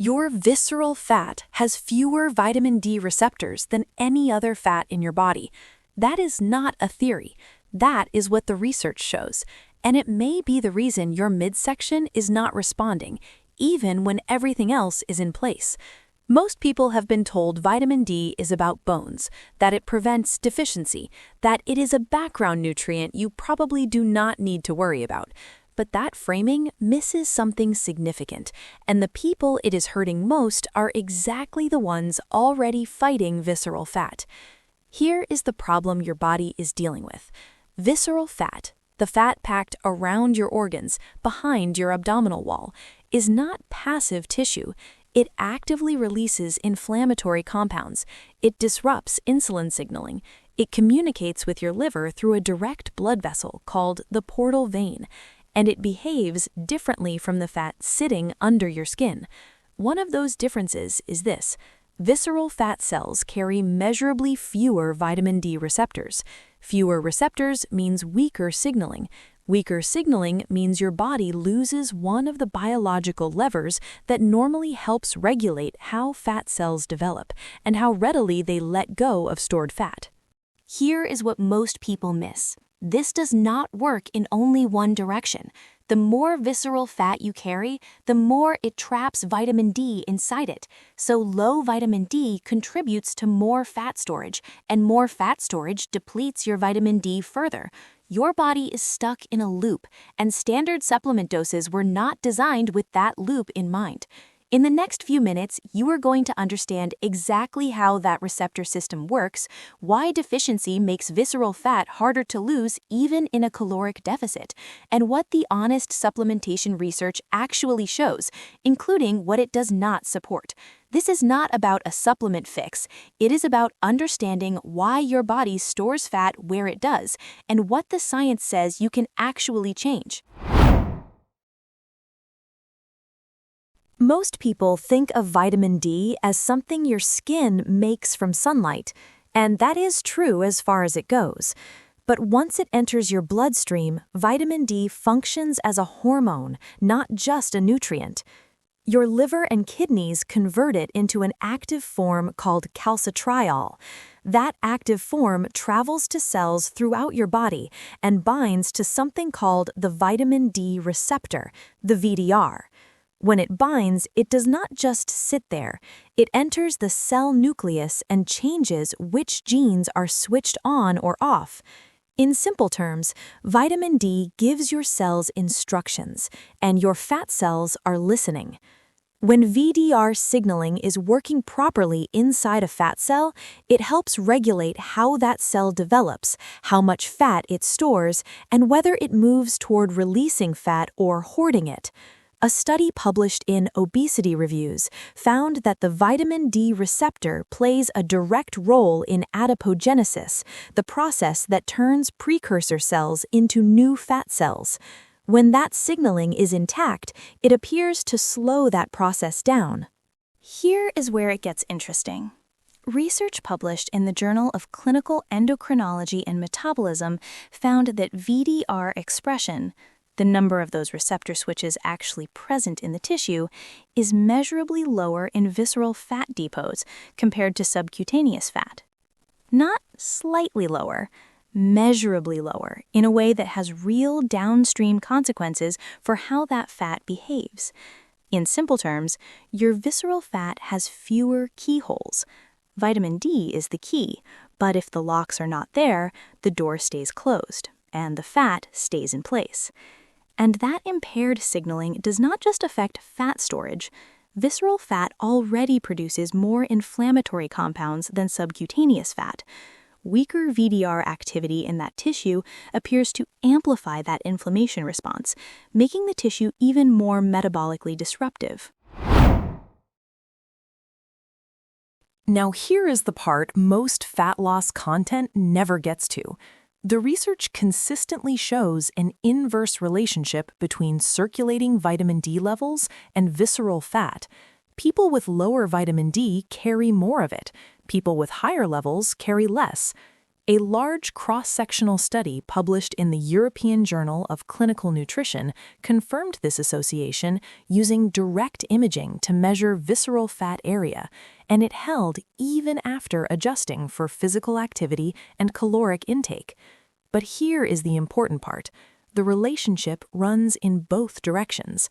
Your visceral fat has fewer vitamin D receptors than any other fat in your body. That is not a theory. That is what the research shows. And it may be the reason your midsection is not responding, even when everything else is in place. Most people have been told vitamin D is about bones, that it prevents deficiency, that it is a background nutrient you probably do not need to worry about. But that framing misses something significant, and the people it is hurting most are exactly the ones already fighting visceral fat. Here is the problem your body is dealing with. Visceral fat, the fat packed around your organs, behind your abdominal wall, is not passive tissue. It actively releases inflammatory compounds. It disrupts insulin signaling. It communicates with your liver through a direct blood vessel called the portal vein, and it behaves differently from the fat sitting under your skin. One of those differences is this: visceral fat cells carry measurably fewer vitamin D receptors. Fewer receptors means weaker signaling. Weaker signaling means your body loses one of the biological levers that normally helps regulate how fat cells develop and how readily they let go of stored fat. Here is what most people miss. This does not work in only one direction. The more visceral fat you carry, the more it traps vitamin D inside it. So low vitamin D contributes to more fat storage, and more fat storage depletes your vitamin D further. Your body is stuck in a loop, and standard supplement doses were not designed with that loop in mind. In the next few minutes, you are going to understand exactly how that receptor system works, why deficiency makes visceral fat harder to lose even in a caloric deficit, and what the honest supplementation research actually shows, including what it does not support. This is not about a supplement fix. It is about understanding why your body stores fat where it does, and what the science says you can actually change. Most people think of vitamin D as something your skin makes from sunlight, and that is true as far as it goes. But once it enters your bloodstream, vitamin D functions as a hormone, not just a nutrient. Your liver and kidneys convert it into an active form called calcitriol. That active form travels to cells throughout your body and binds to something called the vitamin D receptor, the VDR. When it binds, it does not just sit there. It enters the cell nucleus and changes which genes are switched on or off. In simple terms, vitamin D gives your cells instructions, and your fat cells are listening. When VDR signaling is working properly inside a fat cell, it helps regulate how that cell develops, how much fat it stores, and whether it moves toward releasing fat or hoarding it. A study published in Obesity Reviews found that the vitamin D receptor plays a direct role in adipogenesis, the process that turns precursor cells into new fat cells. When that signaling is intact, it appears to slow that process down. Here is where it gets interesting. Research published in the Journal of Clinical Endocrinology and Metabolism found that VDR expression, the number of those receptor switches actually present in the tissue, is measurably lower in visceral fat depots compared to subcutaneous fat. Not slightly lower, measurably lower, in a way that has real downstream consequences for how that fat behaves. In simple terms, your visceral fat has fewer keyholes. Vitamin D is the key, but if the locks are not there, the door stays closed, and the fat stays in place. And that impaired signaling does not just affect fat storage. Visceral fat already produces more inflammatory compounds than subcutaneous fat. Weaker VDR activity in that tissue appears to amplify that inflammation response, making the tissue even more metabolically disruptive. Now here is the part most fat loss content never gets to. The research consistently shows an inverse relationship between circulating vitamin D levels and visceral fat. People with lower vitamin D carry more of it. People with higher levels carry less. A large cross-sectional study published in the European Journal of Clinical Nutrition confirmed this association using direct imaging to measure visceral fat area, and it held even after adjusting for physical activity and caloric intake. But here is the important part. The relationship runs in both directions.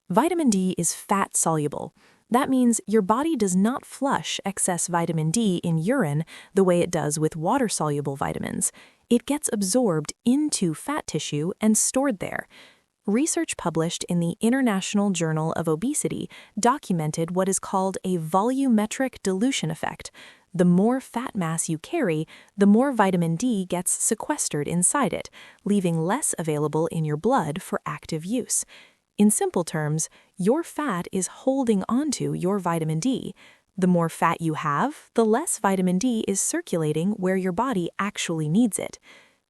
Vitamin D is fat-soluble. That means your body does not flush excess vitamin D in urine the way it does with water-soluble vitamins. It gets absorbed into fat tissue and stored there. Research published in the International Journal of Obesity documented what is called a volumetric dilution effect. The more fat mass you carry, the more vitamin D gets sequestered inside it, leaving less available in your blood for active use. In simple terms, your fat is holding onto your vitamin D. The more fat you have, the less vitamin D is circulating where your body actually needs it.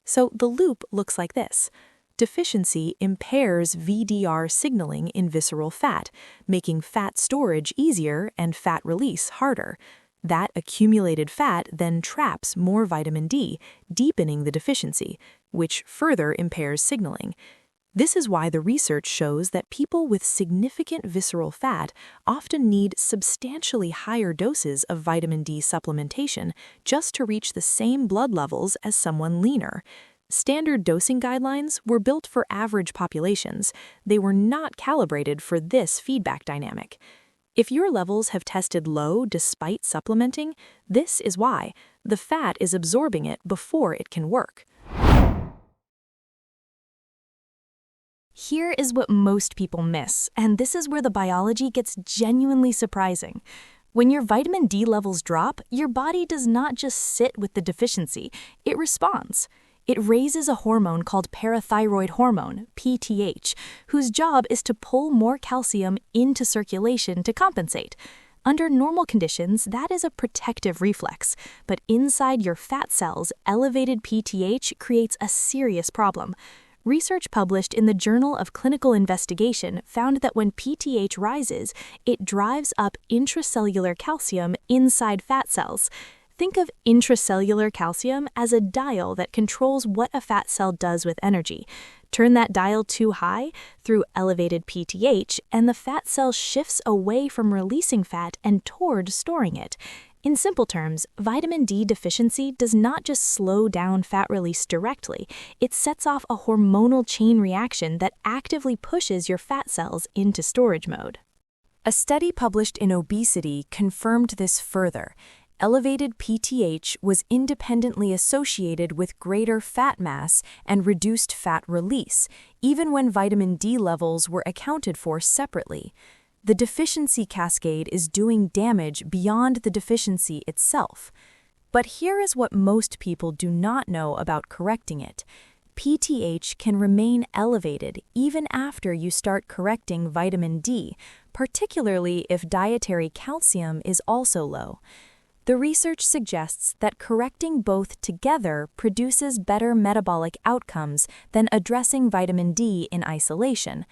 So the loop looks like this. Deficiency impairs VDR signaling in visceral fat, making fat storage easier and fat release harder. That accumulated fat then traps more vitamin D, deepening the deficiency, which further impairs signaling. This is why the research shows that people with significant visceral fat often need substantially higher doses of vitamin D supplementation just to reach the same blood levels as someone leaner. Standard dosing guidelines were built for average populations. They were not calibrated for this feedback dynamic. If your levels have tested low despite supplementing, this is why. The fat is absorbing it before it can work. Here is what most people miss, and this is where the biology gets genuinely surprising. When your vitamin D levels drop, your body does not just sit with the deficiency, it responds. It raises a hormone called parathyroid hormone, PTH, whose job is to pull more calcium into circulation to compensate. Under normal conditions, that is a protective reflex, but inside your fat cells, elevated PTH creates a serious problem. Research published in the Journal of Clinical Investigation found that when PTH rises, it drives up intracellular calcium inside fat cells. Think of intracellular calcium as a dial that controls what a fat cell does with energy. Turn that dial too high through elevated PTH, and the fat cell shifts away from releasing fat and toward storing it. In simple terms, vitamin D deficiency does not just slow down fat release directly, it sets off a hormonal chain reaction that actively pushes your fat cells into storage mode. A study published in Obesity confirmed this further. Elevated PTH was independently associated with greater fat mass and reduced fat release, even when vitamin D levels were accounted for separately. The deficiency cascade is doing damage beyond the deficiency itself. But here is what most people do not know about correcting it. PTH can remain elevated even after you start correcting vitamin D, particularly if dietary calcium is also low. The research suggests that correcting both together produces better metabolic outcomes than addressing vitamin D in isolation.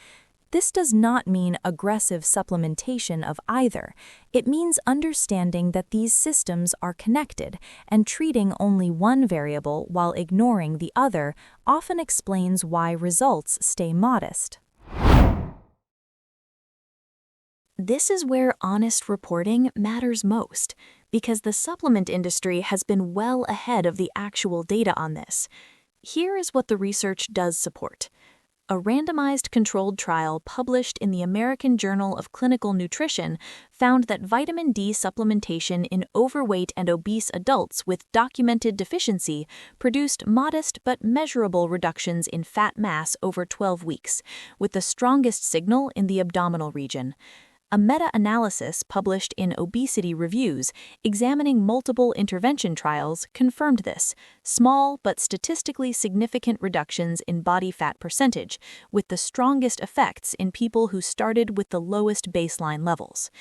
This does not mean aggressive supplementation of either. It means understanding that these systems are connected, and treating only one variable while ignoring the other often explains why results stay modest. This is where honest reporting matters most, because the supplement industry has been well ahead of the actual data on this. Here is what the research does support. A randomized controlled trial published in the American Journal of Clinical Nutrition found that vitamin D supplementation in overweight and obese adults with documented deficiency produced modest but measurable reductions in fat mass over 12 weeks, with the strongest signal in the abdominal region. A meta-analysis published in Obesity Reviews, examining multiple intervention trials, confirmed this: small but statistically significant reductions in body fat percentage, with the strongest effects in people who started with the lowest baseline levels.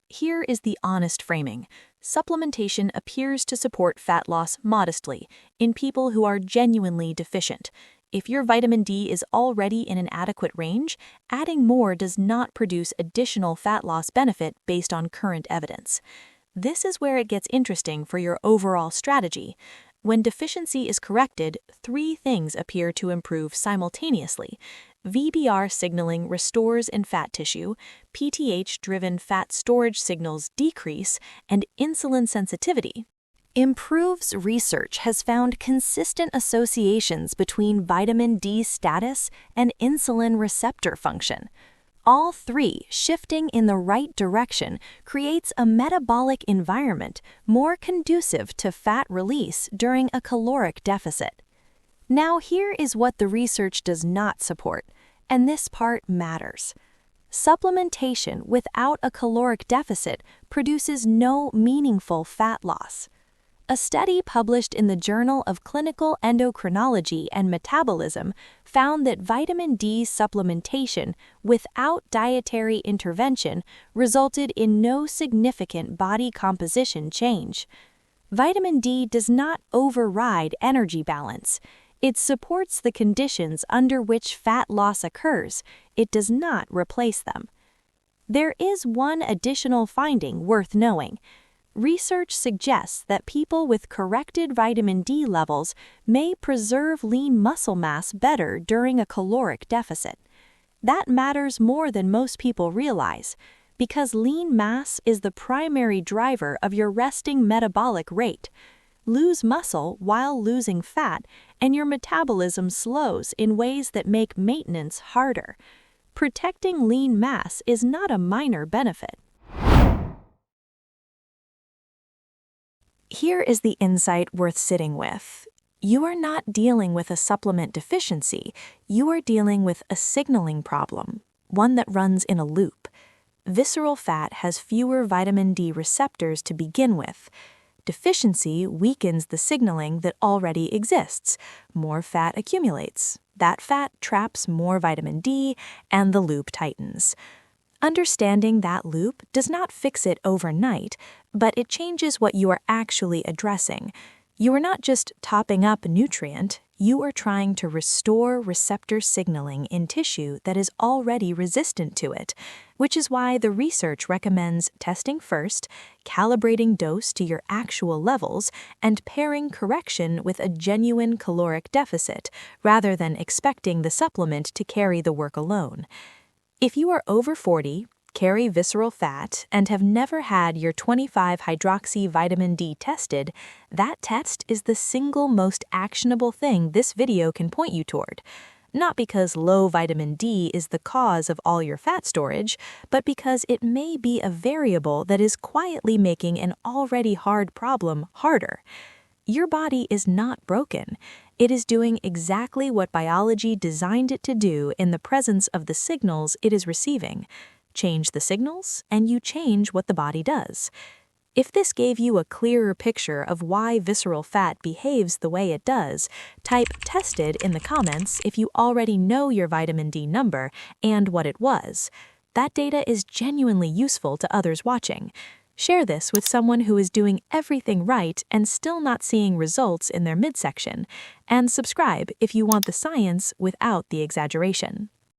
Here is the honest framing. Supplementation appears to support fat loss modestly in people who are genuinely deficient. If your vitamin D is already in an adequate range, adding more does not produce additional fat loss benefit based on current evidence. This is where it gets interesting for your overall strategy. When deficiency is corrected, three things appear to improve simultaneously. VBR signaling restores in fat tissue, PTH-driven fat storage signals decrease, and insulin sensitivity. Improves research has found consistent associations between vitamin D status and insulin receptor function. All three shifting in the right direction creates a metabolic environment more conducive to fat release during a caloric deficit. Now here is what the research does not support, and this part matters. Supplementation without a caloric deficit produces no meaningful fat loss. A study published in the Journal of Clinical Endocrinology and Metabolism found that vitamin D supplementation without dietary intervention resulted in no significant body composition change. Vitamin D does not override energy balance. It supports the conditions under which fat loss occurs. It does not replace them. There is one additional finding worth knowing. Research suggests that people with corrected vitamin D levels may preserve lean muscle mass better during a caloric deficit. That matters more than most people realize, because lean mass is the primary driver of your resting metabolic rate. Lose muscle while losing fat, and your metabolism slows in ways that make maintenance harder. Protecting lean mass is not a minor benefit. Here is the insight worth sitting with. You are not dealing with a supplement deficiency, you are dealing with a signaling problem, one that runs in a loop. Visceral fat has fewer vitamin D receptors to begin with. Deficiency weakens the signaling that already exists. More fat accumulates. That fat traps more vitamin D, and the loop tightens. Understanding that loop does not fix it overnight, but it changes what you are actually addressing. You are not just topping up a nutrient, you are trying to restore receptor signaling in tissue that is already resistant to it, which is why the research recommends testing first, calibrating dose to your actual levels, and pairing correction with a genuine caloric deficit, rather than expecting the supplement to carry the work alone. If you are over 40, carry visceral fat, and have never had your 25-hydroxy vitamin D tested, that test is the single most actionable thing this video can point you toward. Not because low vitamin D is the cause of all your fat storage, but because it may be a variable that is quietly making an already hard problem harder. Your body is not broken. It is doing exactly what biology designed it to do in the presence of the signals it is receiving. Change the signals, and you change what the body does. If this gave you a clearer picture of why visceral fat behaves the way it does, type "tested" in the comments if you already know your vitamin D number and what it was. That data is genuinely useful to others watching. Share this with someone who is doing everything right and still not seeing results in their midsection. And subscribe if you want the science without the exaggeration.